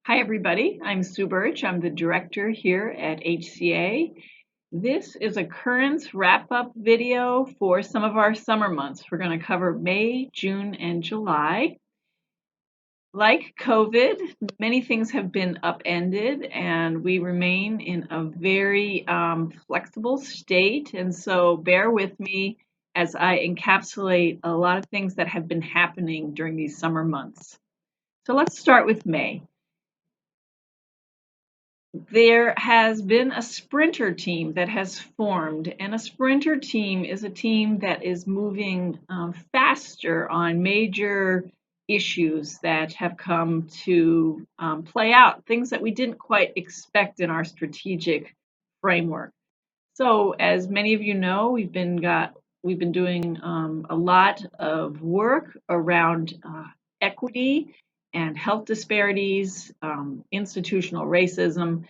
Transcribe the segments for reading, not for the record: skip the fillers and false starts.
Hi, everybody. I'm Sue Birch. I'm the director here at HCA. This is a currents wrap-up video for some of our summer months. We're going to cover May, June, and July. Like COVID, many things have been upended, and we remain in a very flexible state. And so bear with me as I encapsulate a lot of things that have been happening during these summer months. So let's start with May. There has been a sprinter team that has formed, and a sprinter team is a team that is moving faster on major issues that have come to play out, things that we didn't quite expect in our strategic framework. So, as many of you know, we've been doing a lot of work around equity and health disparities, institutional racism,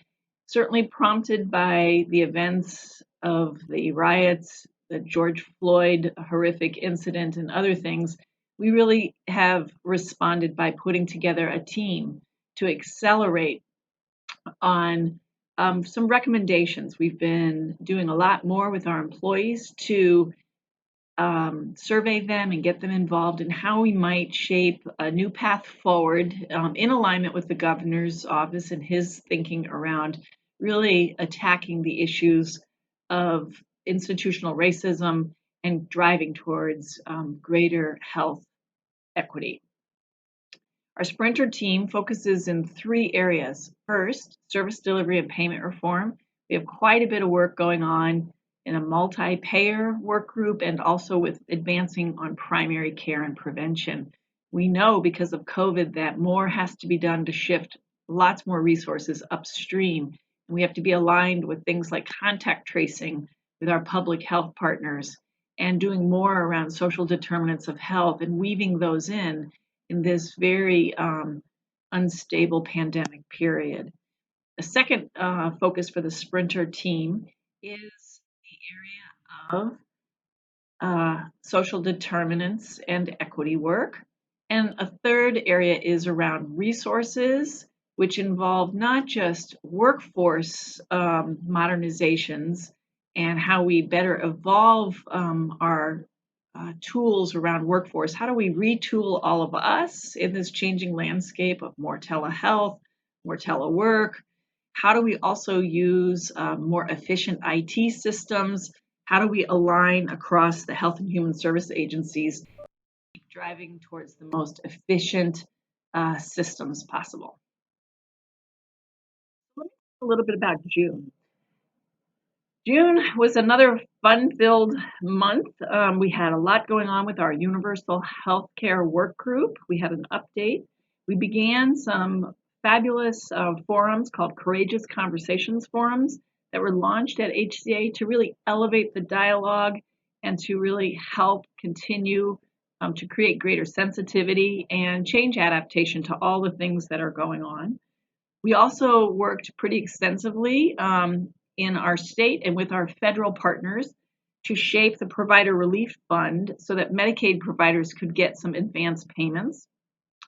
certainly prompted by the events of the riots, the George Floyd horrific incident, and other things. We really have responded by putting together a team to accelerate on some recommendations. We've been doing a lot more with our employees to survey them and get them involved in how we might shape a new path forward in alignment with the governor's office and his thinking around really attacking the issues of institutional racism and driving towards greater health equity. Our Sprinter team focuses in 3 areas. First, service delivery and payment reform. We have quite a bit of work going on in a multi-payer work group and also with advancing on primary care and prevention. We know because of COVID that more has to be done to shift lots more resources upstream. And we have to be aligned with things like contact tracing with our public health partners and doing more around social determinants of health and weaving those in this very unstable pandemic period. The second focus for the Sprinter team is the area of social determinants and equity work. And a third area is around resources, which involve not just workforce modernizations and how we better evolve our tools around workforce. How do we retool all of us in this changing landscape of more telehealth, more telework? How do we also use more efficient IT systems? How do we align across the health and human service agencies, driving towards the most efficient systems possible? Let me talk a little bit about June. June was another fun-filled month. We had a lot going on with our Universal Healthcare Work Group. We had an update. We began some fabulous forums called Courageous Conversations Forums that were launched at HCA to really elevate the dialogue and to really help continue to create greater sensitivity and change adaptation to all the things that are going on. We also worked pretty extensively in our state and with our federal partners to shape the Provider Relief Fund so that Medicaid providers could get some advance payments.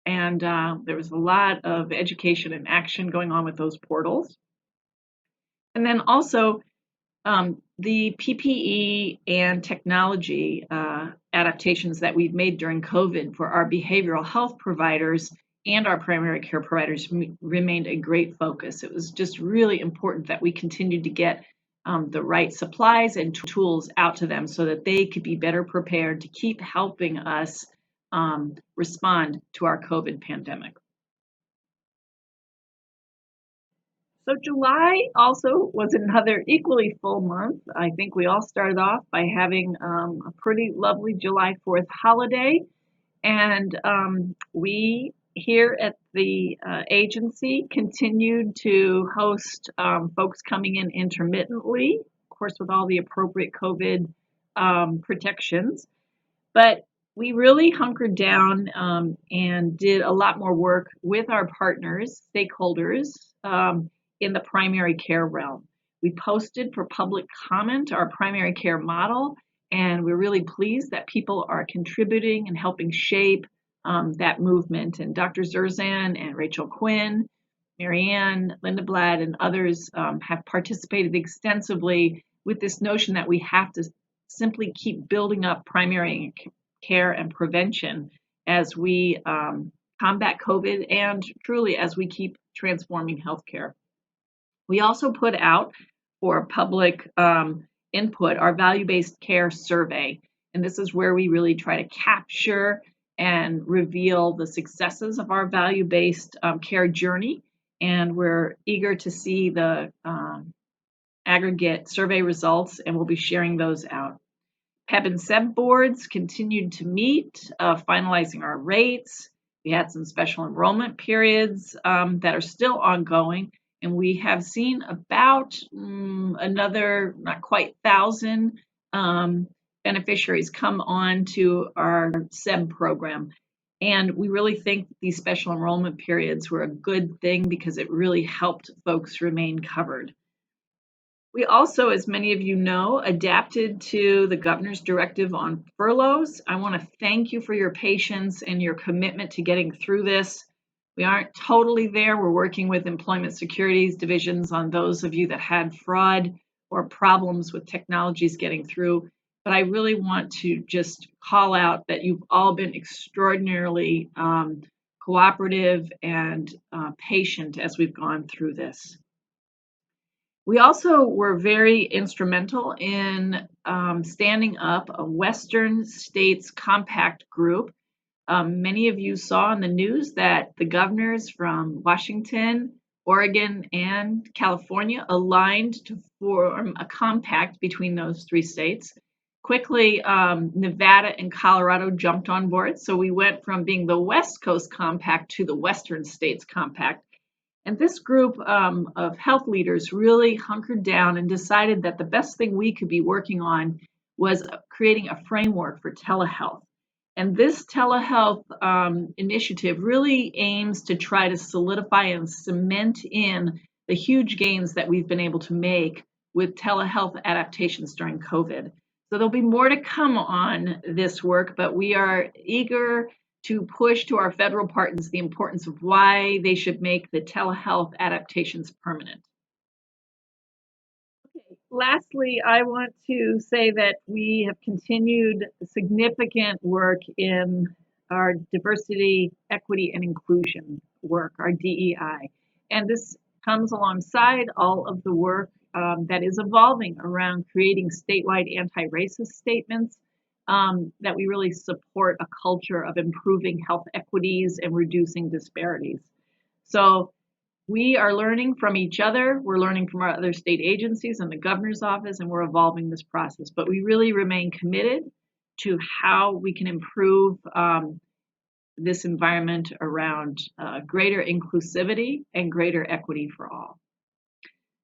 And there was a lot of education and action going on with those portals. And then also the PPE and technology adaptations that we've made during COVID for our behavioral health providers and our primary care providers remained a great focus. It was just really important that we continued to get the right supplies and tools out to them so that they could be better prepared to keep helping us respond to our COVID pandemic. So July also was another equally full month. I think we all started off by having a pretty lovely July 4th holiday, and we here at the agency continued to host folks coming in intermittently, of course, with all the appropriate COVID protections. But we really hunkered down and did a lot more work with our partners, stakeholders in the primary care realm. We posted for public comment our primary care model, and we're really pleased that people are contributing and helping shape that movement. And Dr. Zerzan and Rachel Quinn Marianne, Linda Blatt, and others have participated extensively with this notion that we have to simply keep building up primary care and prevention as we combat COVID and truly as we keep transforming healthcare. We also put out for public input our value-based care survey, and this is where we really try to capture and reveal the successes of our value-based care journey, and we're eager to see the aggregate survey results, and we'll be sharing those out. PEB and SEB boards continued to meet, finalizing our rates. We had some special enrollment periods that are still ongoing, and we have seen about another, not quite 1,000 beneficiaries come on to our SEB program. And we really think these special enrollment periods were a good thing because it really helped folks remain covered. We also, as many of you know, adapted to the governor's directive on furloughs. I want to thank you for your patience and your commitment to getting through this. We aren't totally there. We're working with employment securities divisions on those of you that had fraud or problems with technologies getting through. But I really want to just call out that you've all been extraordinarily cooperative and patient as we've gone through this. We also were very instrumental in standing up a Western States Compact group. Many of you saw in the news that the governors from Washington, Oregon, and California aligned to form a compact between those three states. Quickly, Nevada and Colorado jumped on board. So we went from being the West Coast Compact to the Western States Compact. And this group of health leaders really hunkered down and decided that the best thing we could be working on was creating a framework for telehealth. And this telehealth initiative really aims to try to solidify and cement in the huge gains that we've been able to make with telehealth adaptations during COVID. So there'll be more to come on this work, but we are eager to push to our federal partners the importance of why they should make the telehealth adaptations permanent. Okay. Lastly, I want to say that we have continued significant work in our diversity, equity, and inclusion work, our DEI. And this comes alongside all of the work that is evolving around creating statewide anti-racist statements, that we really support a culture of improving health equities and reducing disparities. So we are learning from each other. We're learning from our other state agencies and the governor's office, and we're evolving this process. But we really remain committed to how we can improve this environment around greater inclusivity and greater equity for all.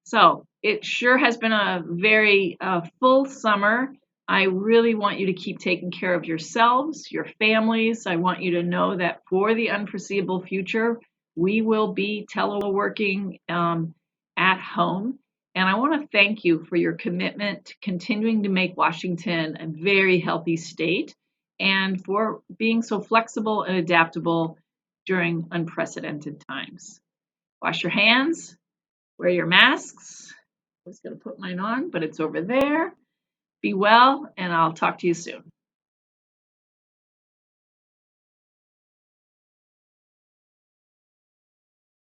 So it sure has been a very full summer. I really want you to keep taking care of yourselves, your families. I want you to know that for the unforeseeable future, we will be teleworking at home. And I want to thank you for your commitment to continuing to make Washington a very healthy state and for being so flexible and adaptable during unprecedented times. Wash your hands, wear your masks. I was going to put mine on, but it's over there. Be well, and I'll talk to you soon.